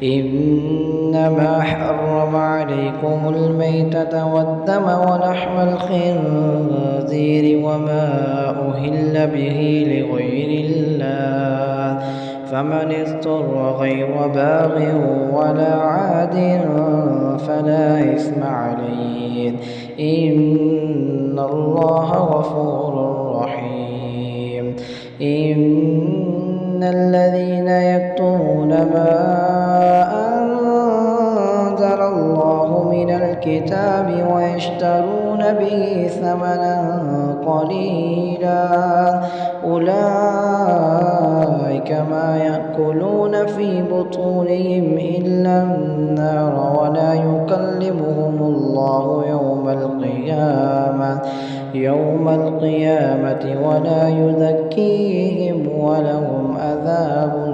إنما حرم عليكم الميتة والدم ولحم الخنزير وما أهل به لغير الله فمن اضطر غير باغ ولا عاد فلا إثم عليه إن الله غفور رحيم. إن الذين يكتمون ما أنزل الله من الكتاب ويشترون به ثمنا قليلا أولئك ما يأكلون في بطونهم إلا النار ولا يكلمهم الله يوم القيامة ولا يزكيهم ولهم عذاب